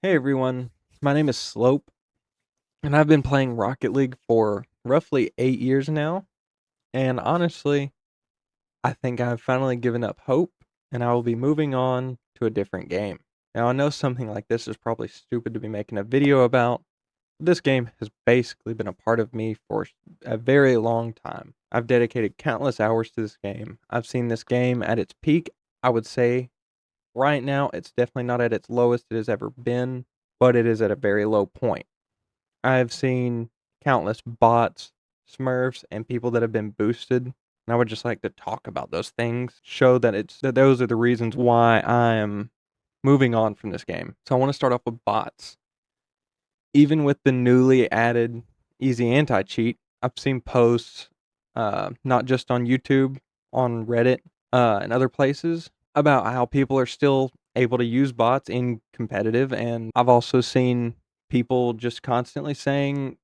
Hey everyone, my name is Slope, and I've been playing Rocket League for roughly 8 years now. And honestly, I think I've finally given up hope, and I will be moving on to a different game. Now, I know something like this is probably stupid to be making a video about, but this game has basically been a part of me for a very long time. I've dedicated countless hours to this game. I've seen this game at its peak. I would say right now, it's definitely not at its lowest it has ever been, but it is at a very low point. I've seen countless bots, smurfs, and people that have been boosted. And I would just like to talk about those things, show that those are the reasons why I am moving on from this game. So I want to start off with bots. Even with the newly added easy anti-cheat, I've seen posts, not just on YouTube, on Reddit, and other places about how people are still able to use bots in competitive, and I've also seen people just constantly saying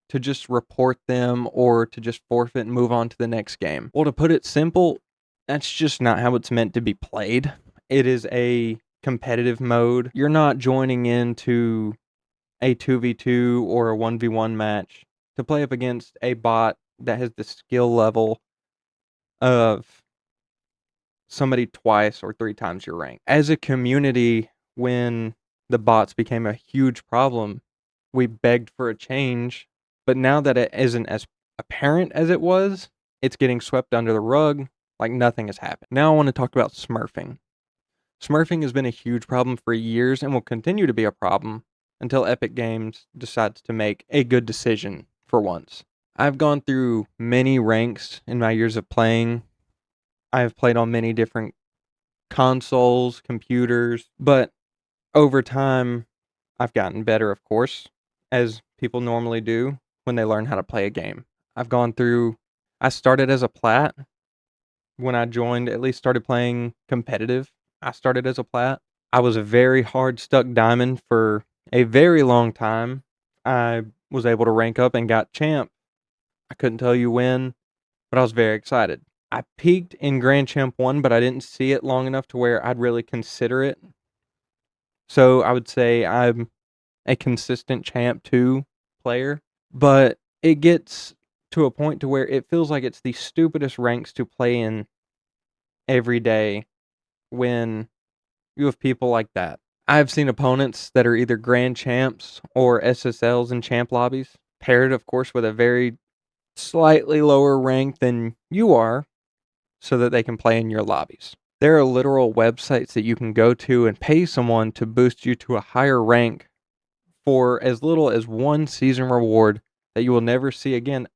to just report them or to just forfeit and move on to the next game. Well, to put it simple, that's just not how it's meant to be played. It is a competitive mode. You're not joining into a 2v2 or a 1v1 match to play up against a bot that has the skill level of somebody twice or three times your rank. As a community, when the bots became a huge problem, we begged for a change, but now that it isn't as apparent as it was, it's getting swept under the rug like nothing has happened. Now I want to talk about smurfing. Smurfing has been a huge problem for years and will continue to be a problem until Epic Games decides to make a good decision for once. I've gone through many ranks in my years of playing. I've played on many different consoles, computers, but over time, I've gotten better, of course, as people normally do when they learn how to play a game. I started as a plat when I joined, at least started playing competitive. I started as a plat. I was a very hard stuck diamond for a very long time. I was able to rank up and got champ. I couldn't tell you when, but I was very excited. I peaked in Grand Champ 1, but I didn't see it long enough to where I'd really consider it. So I would say I'm a consistent Champ 2 player, but it gets to a point to where it feels like it's the stupidest ranks to play in every day when you have people like that. I've seen opponents that are either Grand Champs or SSLs in champ lobbies, paired, of course, with a very slightly lower rank than you are, so that they can play in your lobbies. There are literal websites that you can go to and pay someone to boost you to a higher rank for as little as one season reward that you will never see again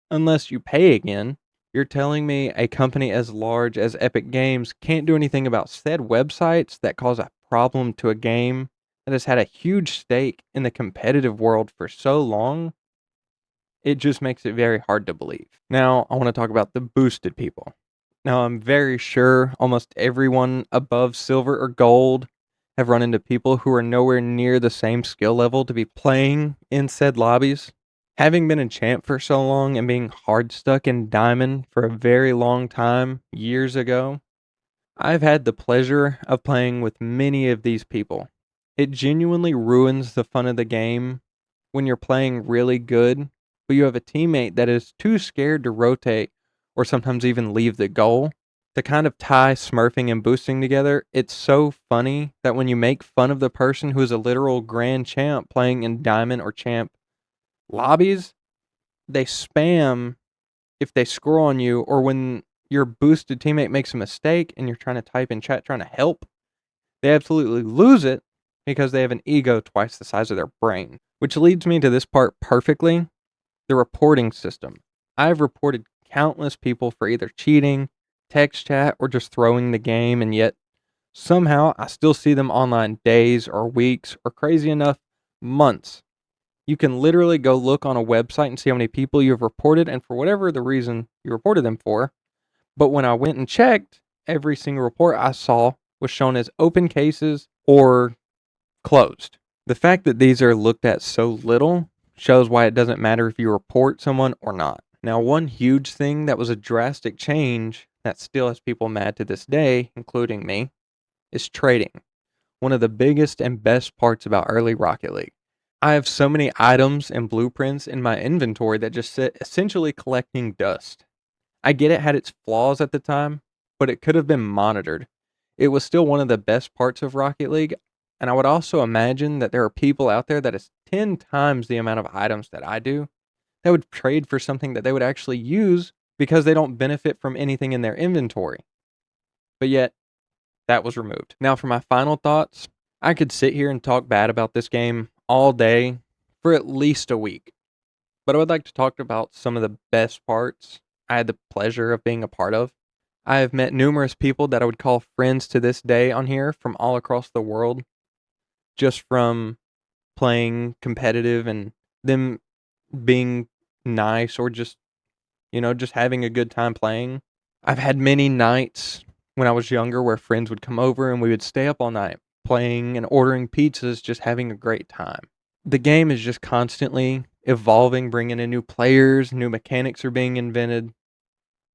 unless you pay again. You're telling me a company as large as Epic Games can't do anything about said websites that cause a problem to a game that has had a huge stake in the competitive world for so long? It just makes it very hard to believe. Now, I want to talk about the boosted people. Now, I'm very sure almost everyone above silver or gold have run into people who are nowhere near the same skill level to be playing in said lobbies. Having been a champ for so long and being hard stuck in diamond for a very long time, years ago, I've had the pleasure of playing with many of these people. It genuinely ruins the fun of the game when you're playing really good, but you have a teammate that is too scared to rotate or sometimes even leave the goal. To kind of tie smurfing and boosting together, it's so funny that when you make fun of the person who is a literal grand champ playing in diamond or champ lobbies, they spam if they score on you, or when your boosted teammate makes a mistake and you're trying to type in chat trying to help, they absolutely lose it because they have an ego twice the size of their brain. Which leads me to this part perfectly, the reporting system. I've reported countless people for either cheating, text chat, or just throwing the game, and yet somehow I still see them online days or weeks, or crazy enough, months. You can literally go look on a website and see how many people you've reported and for whatever the reason you reported them for. But when I went and checked, every single report I saw was shown as open cases or closed. The fact that these are looked at so little shows why it doesn't matter if you report someone or not. Now, one huge thing that was a drastic change that still has people mad to this day, including me, is trading. one of the biggest and best parts about early Rocket League. I have so many items and blueprints in my inventory that just sit essentially collecting dust. I get it had its flaws at the time, but it could have been monitored. It was still one of the best parts of Rocket League, and I would also imagine that there are people out there that is 10 times the amount of items that I do that would trade for something that they would actually use because they don't benefit from anything in their inventory. But yet, that was removed. Now, for my final thoughts, I could sit here and talk bad about this game all day for at least a week. But I would like to talk about some of the best parts I had the pleasure of being a part of. I have met numerous people that I would call friends to this day on here from all across the world, just from playing competitive and them being nice or just, just having a good time playing. I've had many nights when I was younger where friends would come over and we would stay up all night playing and ordering pizzas, just having a great time. The game is just constantly evolving, bringing in new players, new mechanics are being invented.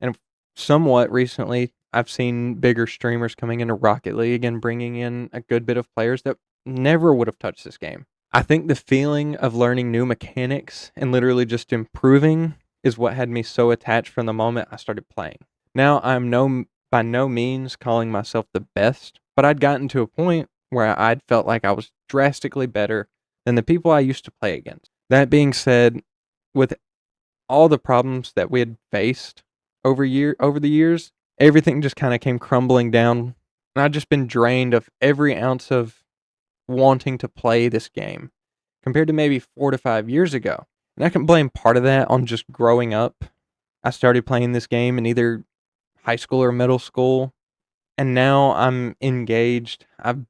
And somewhat recently, I've seen bigger streamers coming into Rocket League and bringing in a good bit of players that never would have touched this game. I think the feeling of learning new mechanics and literally just improving is what had me so attached from the moment I started playing. Now, by no means calling myself the best, but I'd gotten to a point where I'd felt like I was drastically better than the people I used to play against. That being said, with all the problems that we had faced over the years, everything just kind of came crumbling down, and I've just been drained of every ounce of wanting to play this game compared to maybe 4 to 5 years ago. And I can blame part of that on just growing up. I started playing this game in either high school or middle school, and now I'm engaged. I've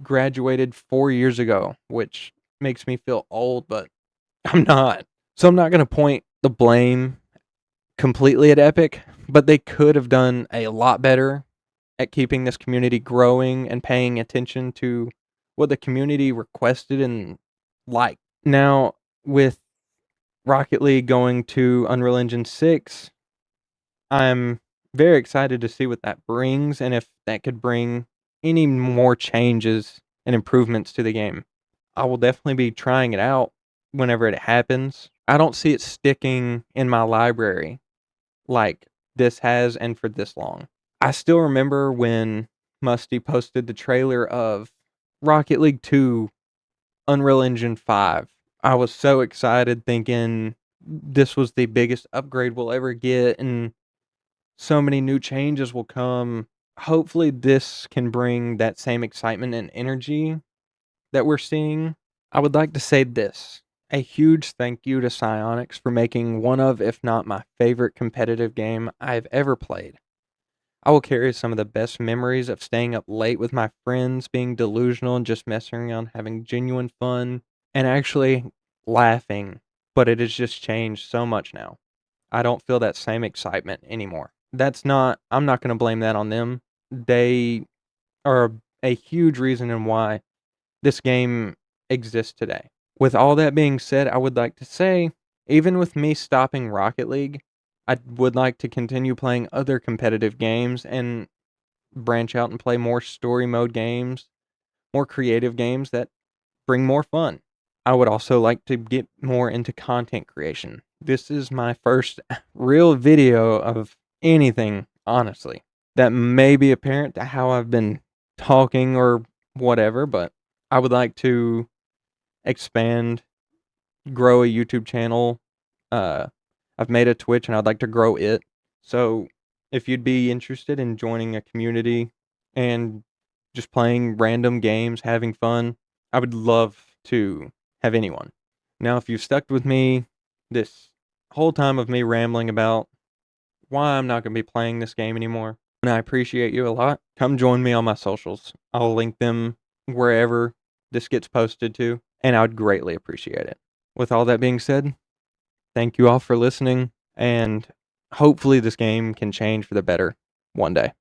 graduated 4 years ago, which makes me feel old, but I'm not. So I'm not going to point the blame completely at Epic, but they could have done a lot better at keeping this community growing and paying attention to what the community requested and liked. Now, with Rocket League going to Unreal Engine 6, I'm very excited to see what that brings and if that could bring any more changes and improvements to the game. I will definitely be trying it out whenever it happens. I don't see it sticking in my library like this has and for this long. I still remember when Musty posted the trailer of Rocket League 2 Unreal Engine 5. I was so excited thinking this was the biggest upgrade we'll ever get and so many new changes will come. Hopefully this can bring that same excitement and energy that we're seeing. I would like to say this. A huge thank you to Psyonix for making one of, if not my favorite competitive game I've ever played. I will carry some of the best memories of staying up late with my friends, being delusional and just messing around, having genuine fun, and actually laughing. But it has just changed so much now. I don't feel that same excitement anymore. I'm not going to blame that on them. They are a huge reason in why this game exists today. With all that being said, I would like to say, even with me stopping Rocket League, I would like to continue playing other competitive games and branch out and play more story mode games, more creative games that bring more fun. I would also like to get more into content creation. This is my first real video of anything, honestly. That may be apparent to how I've been talking or whatever, but I would like to expand, grow a YouTube channel. Uh, I've made a Twitch and I'd like to grow it. So if you'd be interested in joining a community and just playing random games, having fun, I would love to have anyone. Now, if you've stuck with me this whole time of me rambling about why I'm not going to be playing this game anymore, and I appreciate you a lot, come join me on my socials. I'll link them wherever this gets posted to, and I would greatly appreciate it. With all that being said, thank you all for listening, and hopefully this game can change for the better one day.